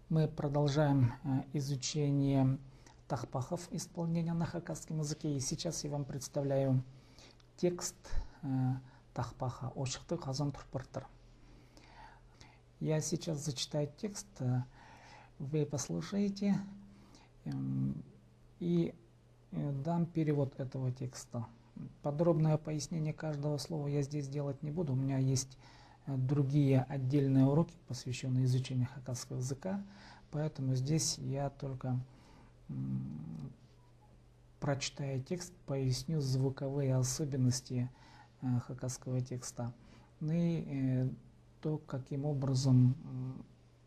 Мы продолжаем изучение тахпахов исполнения на хакасском языке. И сейчас я вам представляю текст тахпаха «Ошықты қазан тұрпыртыр». Я сейчас зачитаю текст, вы послушаете и дам перевод этого текста. Подробное пояснение каждого слова я здесь делать не буду. У меня есть другие отдельные уроки, посвященные изучению хакасского языка, поэтому здесь я только прочитаю текст, поясню звуковые особенности хакасского текста, ну и то, каким образом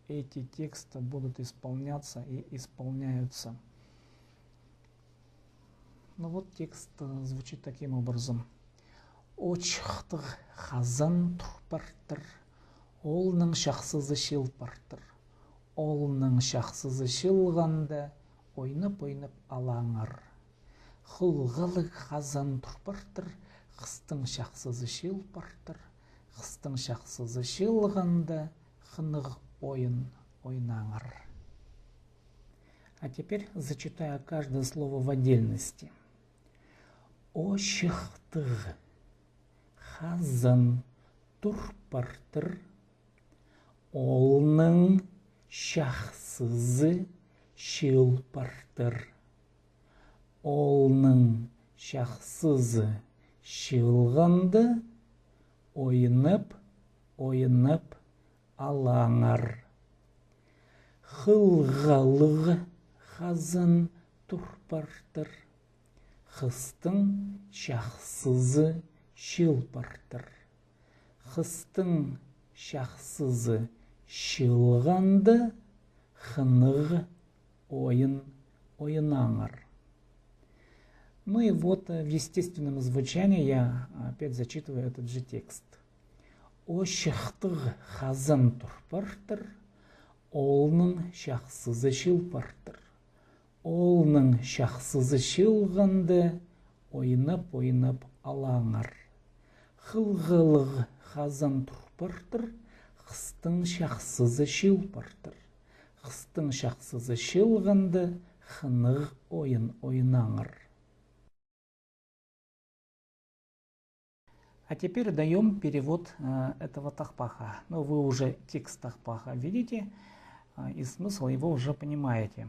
эти тексты будут исполняться и исполняются. Ну вот текст звучит таким образом. Очықтық қазан тұрпартыр, олның шақсызы шилпартыр. Олның шақсызы шилғанда, ойнып-ойнып алаңар. Құлғылық қазан тұрпартыр, қыстың шақсызы шилпартыр. Қыстың шақсызы шилғанда, қынық ойын ойнаңар. А теперь зачитаю каждое слово в отдельности. Очықтық қазан тұрпартыр, олның шақсызы шилпартыр. Олның шақсызы шилғанда, ойнып-ойнып алаңар. Құлғылық қазан тұрпартыр, қыстың шақсызы шилпартыр. Қыстың шақсызы шилғанда, қынық ойын ойнаңар. Ну и вот в естественном звучании я опять зачитываю этот же текст. Ошықтық қазан тұрпартыр, олның шақсызы шилпартыр. Олның шақсызы шилғанда, ойнып-ойнып алаңар. Құлғылық қазан тұрпартыр, қыстың шақсызы шилпартыр. Қыстың шақсызы шилғанда, қынық ойын ойнаңар. А теперь даем перевод этого тахпаха. Но вы уже текст тахпаха видите, и смысл его уже понимаете.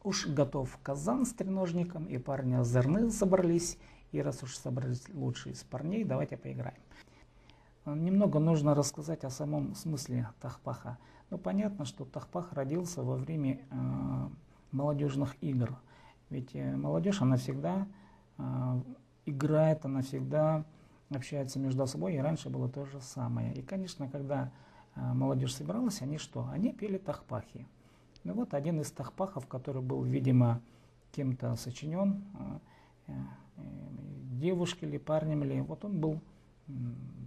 Уж готов казан с треножником, и парни озорные собрались. И раз уж собрались лучшие из парней, давайте поиграем. Немного нужно рассказать о самом смысле тахпаха. Ну, понятно, что тахпах родился во время молодежных игр. Ведь молодежь, она всегда играет, она всегда общается между собой, и раньше было то же самое. И, конечно, когда молодежь собиралась, они что? Они пели тахпахи. Ну вот один из тахпахов, который был, видимо, кем-то сочинен, девушкой или парнем, или вот он был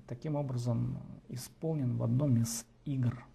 таким образом исполнен в одном из игр.